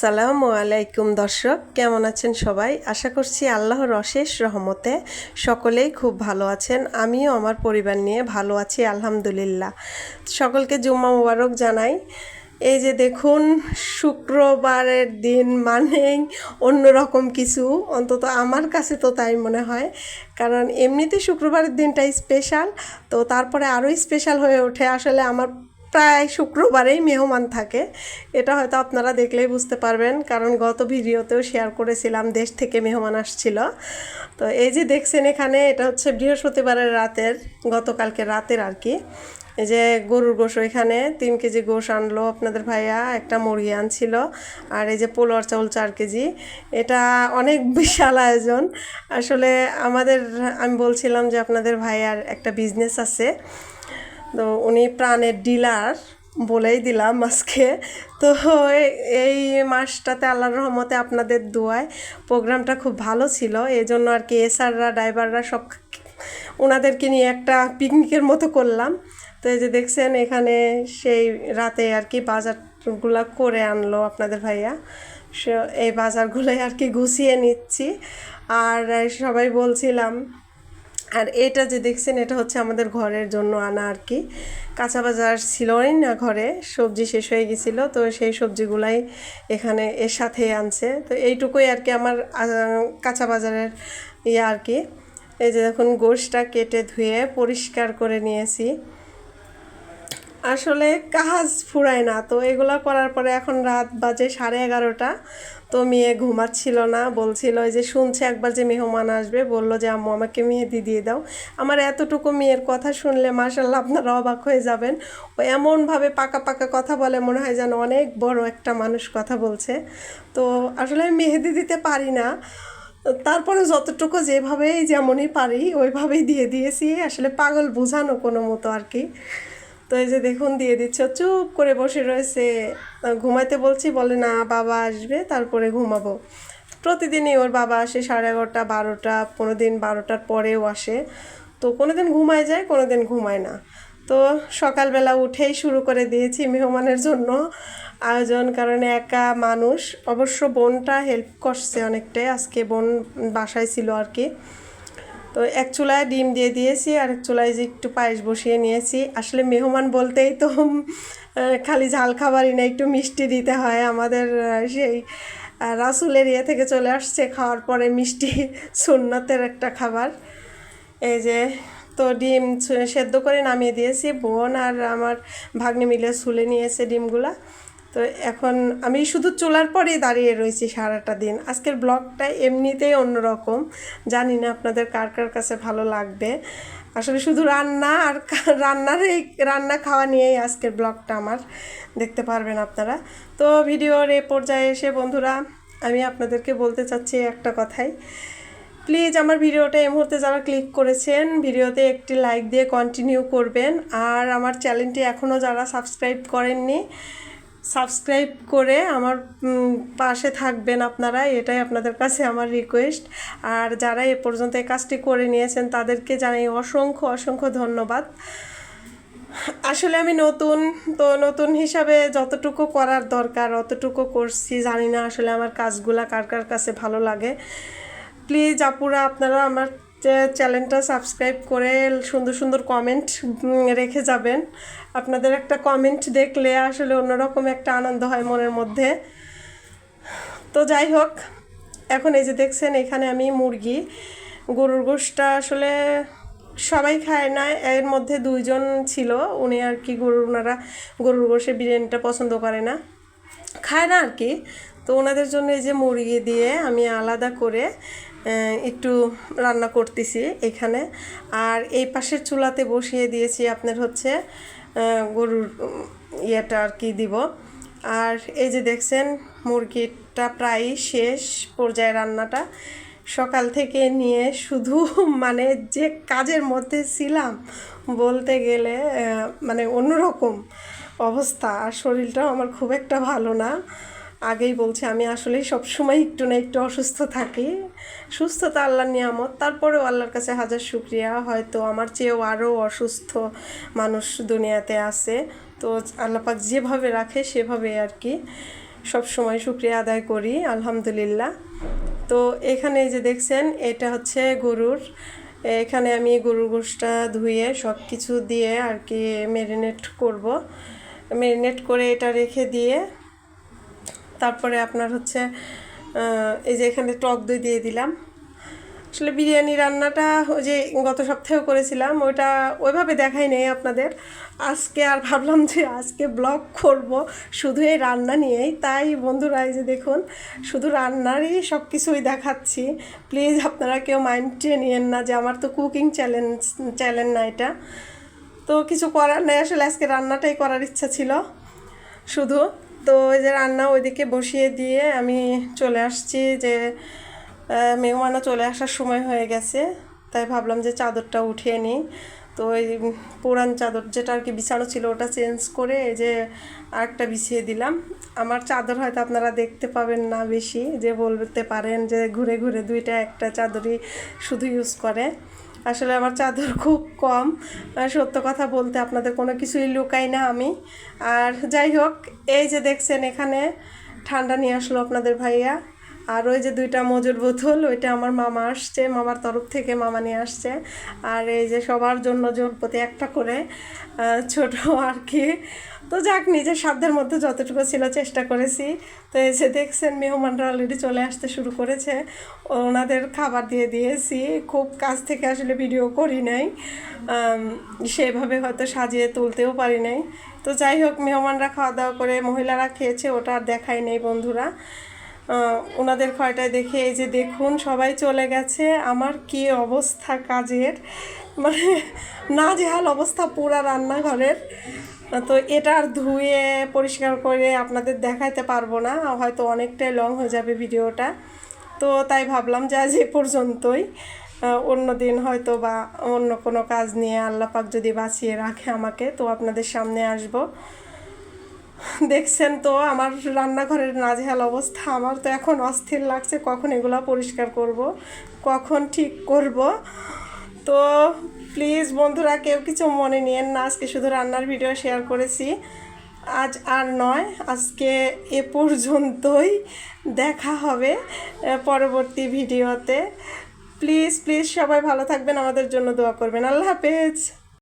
আসসালামু আলাইকুম দর্শক, কেমন আছেন সবাই? আশা করছি আল্লাহর অশেষ রহমতে সকলেই খুব ভালো আছেন। আমিও আমার পরিবার নিয়ে ভালো আছি আলহামদুলিল্লাহ। সকলকে জুম্মা মুবারক জানাই। এই যে দেখুন, শুক্রবারের দিন মানেই অন্যরকম কিছু, অন্তত আমার কাছে তো তাই মনে হয়। কারণ এমনিতে শুক্রবারের দিনটাই স্পেশাল, তো তারপরে আরও স্পেশাল হয়ে ওঠে আসলে আমার প্রায় শুক্রবারেই মেহমান থাকে। এটা হয়তো আপনারা দেখলেই বুঝতে পারবেন, কারণ গত ভিডিওতেও শেয়ার করেছিলাম দেশ থেকে মেহমান আসছিল। তো এই যে দেখছেন এখানে, এটা হচ্ছে বৃহস্পতিবারের রাতের, গতকালকে রাতের আর কি। এই যে গরুর গোশ, এখানে 3 কেজি গোশ আনলো আপনাদের ভাইয়া, একটা মুরগি আনছিল, আর এই যে পোলোয়ার চাউল 4 কেজি। এটা অনেক বিশাল আয়োজন আসলে আমাদের। আমি বলছিলাম যে আপনাদের ভাইয়ার একটা বিজনেস আছে, তো উনি প্রাণের ডিলার বলেই দিলাম আজকে। তো এই মাসটাতে আল্লাহর রহমতে আপনাদের দোয়ায় প্রোগ্রামটা খুব ভালো ছিল, এই জন্য আর কি এসআররা ড্রাইভাররা সব ওনাদেরকে নিয়ে একটা পিকনিকের মতো করলাম। তো এই যে দেখছেন এখানে সেই রাতে আর কি বাজারগুলা করে আনলো আপনাদের ভাইয়া। এই বাজারগুলোই আর কি গুছিয়ে নিচ্ছি। আর সবাই বলছিলাম, আর এটা যে দেখছেন এটা হচ্ছে আমাদের ঘরের জন্য আনা আর কি। কাঁচা বাজার ছিলই না ঘরে, সবজি শেষ হয়ে গেছিলো, তো সেই সবজিগুলাই এখানে এর সাথেই আনছে। তো এইটুকুই আর কি আমার কাঁচা বাজারের আর কি। এই যে দেখুন, গোশটা কেটে ধুয়ে পরিষ্কার করে নিয়েছি। আসলে কাজ ফুরায় না, তো এগুলো করার পরে এখন রাত বাজে 11:30। তো মেয়ে ঘুমাচ্ছিল না, বলছিল যে শুনছে একবার যে মেহমান আসবে, বললো যে আম্মু আমাকে মেহেদি দিয়ে দাও। আমার এতটুকু মেয়ের কথা শুনলে মাশাল্লাহ আপনারা অবাক হয়ে যাবেন। ও এমনভাবে পাকা পাকা কথা বলে, মনে হয় যেন অনেক বড় একটা মানুষ কথা বলছে। তো আসলে আমি মেহেদি দিতে পারি না, তারপরে যতটুকু যেভাবেই যেমনই পারি ওইভাবেই দিয়ে দিয়েছি, আসলে পাগল বোঝানো কোনো মতো আর কি। তো এই যে দেখুন দিয়ে দিচ্ছে, চুপ করে বসে রয়েছে। ঘুমাইতে বলছি, বলে না বাবা আসবে তারপরে ঘুমাবো। প্রতিদিনই ওর বাবা আসে 11:30 12টা, কোনো দিন 12টার পরেও আসে। তো কোনো দিন ঘুমায় যায়, কোনো দিন ঘুমায় না। তো সকালবেলা উঠেই শুরু করে দিয়েছি মেহমানের জন্য আয়োজন, কারণ একা মানুষ। অবশ্য বোনটা হেল্প করছে অনেকটাই, আজকে বোন বাসায় ছিল আর কি। তো এক চুলায় ডিম দিয়ে দিয়েছি, আর এক চুলায় যে একটু পায়েস বসিয়ে নিয়েছি। আসলে মেহমান বলতেই তো খালি ঝাল খাবারই না, একটু মিষ্টি দিতে হয়। আমাদের সেই রাসুলের ইয়ে থেকে চলে আসছে, খাওয়ার পরে মিষ্টি সুন্নতের একটা খাবার। এই যে, তো ডিম সেদ্ধ করে নামিয়ে দিয়েছি, বোন আর আমার ভাগ্নে মিলে ছুলে নিয়েছে ডিমগুলা। তো এখন আমি শুধু চুলার পরেই দাঁড়িয়ে রয়েছি সারাটা দিন। আজকের ব্লগটা এমনিতেই অন্যরকম, জানি না আপনাদের কার কার কাছে ভালো লাগবে। আসলে শুধু রান্না আর রান্না খাওয়া নিয়েই আজকের ব্লগটা আমার, দেখতে পারবেন আপনারা। তো ভিডিওর এ পর্যায়ে এসে বন্ধুরা, আমি আপনাদেরকে বলতে চাচ্ছি একটা কথাই। প্লিজ আমার ভিডিওটা এই মুহূর্তে যারা ক্লিক করেছেন, ভিডিওতে একটি লাইক দিয়ে কন্টিনিউ করবেন। আর আমার চ্যানেলটি এখনও যারা সাবস্ক্রাইব করেননি, সাবস্ক্রাইব করে আমার পাশে থাকবেন আপনারা, এটাই আপনাদের কাছে আমার রিকোয়েস্ট। আর যারা এ পর্যন্ত এই কাজটি করে নিয়েছেন তাদেরকে জানাই অসংখ্য অসংখ্য ধন্যবাদ। আসলে আমি নতুন, তো নতুন হিসাবে যতটুকু করার দরকার অতটুকু করছি। জানি না আসলে আমার কাজগুলা কার কার কাছে ভালো লাগে। প্লিজ আপুরা, আপনারা আমার চ্যানেলটা সাবস্ক্রাইব করে সুন্দর সুন্দর কমেন্ট রেখে যাবেন। আপনাদের একটা কমেন্ট দেখলে আসলে অন্যরকম একটা আনন্দ হয় মনের মধ্যে। তো যাই হোক, এখন এই যে দেখছেন এখানে আমি মুরগি, গরুর গোশটা আসলে সবাই খায় না, এর মধ্যে 2 জন ছিল, উনি আর কি ওনারা গরুর গোশে বিরিয়ানিটা পছন্দ করে না, খায় না আর কি। তো ওনাদের জন্য এই যে মুরগি দিয়ে আমি আলাদা করে একটু রান্না করতেছি এখানে। আর এই পাশের চুলাতে বসিয়ে দিয়েছি আপনার হচ্ছে গরুর ইয়েটা আর কি দিব। আর এই যে দেখছেন মুরগিটা প্রায় শেষ পর্যায়ে রান্নাটা। সকাল থেকে নিয়ে শুধু মানে যে কাজের মধ্যে ছিলাম বলতে গেলে মানে অন্যরকম অবস্থা। আর শরীরটাও আমার খুব একটা ভালো না, আগেই বলছি আমি আসলেই সবসময় একটু না একটু অসুস্থ থাকি। সুস্থতা আল্লাহর নিয়ামত, তারপরেও আল্লাহর কাছে হাজার শুকরিয়া, হয়তো আমার চেয়েও আরও অসুস্থ মানুষ দুনিয়াতে আছে। তো আল্লাহ পাক যেভাবে রাখে সেভাবে আর কি। সব সময় শুকরিয়া আদায় করি আলহামদুলিল্লাহ। তো এখানে এই যে দেখছেন এটা হচ্ছে গরুর, এখানে আমি গরুর গোশটা ধুয়ে সব কিছু দিয়ে আর কি ম্যারিনেট করব। ম্যারিনেট করে এটা রেখে দিয়ে তারপরে আপনার হচ্ছে এই যে এখানে টক দই দিয়ে দিলাম। আসলে বিরিয়ানি রান্নাটা ওই যে গত সপ্তাহেও করেছিলাম, ওইটা ওইভাবে দেখাই নেই আপনাদের। আজকে আর ভাবলাম যে আজকে ব্লগ করব শুধু এই রান্না নিয়েই। তাই বন্ধুরা এই যে দেখুন শুধু রান্নারই সব কিছুই দেখাচ্ছি। প্লিজ আপনারা কেউ মাইন্ডে নিয়েন না যে আমার তো কুকিং চ্যানেল না এটা। তো কিছু করার নেই, আসলে আজকে রান্নাটাই করার ইচ্ছা ছিল শুধু। তো ওই যে রান্না ওইদিকে বসিয়ে দিয়ে আমি চলে আসছি যে মেহমানও চলে আসার সময় হয়ে গেছে, তাই ভাবলাম যে চাদরটা উঠিয়ে নিই। তো ওই পুরান চাদর যেটা আর কি বিছানো ছিল ওটা চেঞ্জ করে এই যে আরেকটা বিছিয়ে দিলাম। আমার চাদর হয়তো আপনারা দেখতে পাবেন না বেশি, যে বলতে পারেন যে ঘুরে ঘুরে দুইটা একটা চাদরই শুধু ইউজ করে। আসলে আমার চাদর খুব কম, সত্য কথা বলতে আপনাদের কোনো কিছুই লুকাই না আমি। আর যাই হোক, এই যে দেখছেন এখানে ঠান্ডা নিয়ে আসলো আপনাদের ভাইয়া। আর ওই যে দুইটা মজুর বোতল ওইটা আমার মামা আসছে, মামার তরফ থেকে মামা নিয়ে আসছে। আর এই যে সবার জন্য প্রতি একটা করে ছোট আর কি। তো যাক, নিজের সাধ্যের মধ্যে যতটুকু ছিল চেষ্টা করেছি। তো এই যে দেখছেন মেহমানরা অলরেডি চলে আসতে শুরু করেছে, ওনাদের খাবার দিয়ে দিয়েছি। খুব কাছ থেকে আসলে ভিডিও করি নাই, সেভাবে হয়তো সাজিয়ে তুলতেও পারি নাই। তো যাই হোক, মেহমানরা খাওয়া দাওয়া করে মহিলারা খেয়েছে, ওটা আর দেখাই নেই বন্ধুরা। ওনাদের খাওয়াটায় দেখে এই যে দেখুন সবাই চলে গেছে। আমার কি অবস্থা কাজের, মানে নাজেহাল অবস্থা পুরা রান্নাঘরের। তো এটা আর ধুয়ে পরিষ্কার করে আপনাদের দেখাইতে পারবো না, হয়তো অনেকটাই লং হয়ে যাবে ভিডিওটা। তো তাই ভাবলাম যে আজ এ পর্যন্তই। অন্য দিন হয়তো বা অন্য কোনো কাজ নিয়ে আল্লাহ পাক যদি বাঁচিয়ে রাখে আমাকে, তো আপনাদের সামনে আসব। দেখছেন তো আমার রান্নাঘরের নাজেহাল অবস্থা। আমার তো এখন অস্থির লাগছে কখন এগুলো পরিষ্কার করব, কখন ঠিক করব। তো প্লিজ বন্ধুরা কেউ কিছু মনে নিয়েন না, আজকে শুধু রান্নার ভিডিও শেয়ার করেছি, আজ আর নয়, আজকে এ পর্যন্তই। দেখা হবে পরবর্তী ভিডিওতে। প্লিজ প্লিজ সবাই ভালো থাকবেন, আমাদের জন্য দোয়া করবেন। আল্লাহ হাফেজ।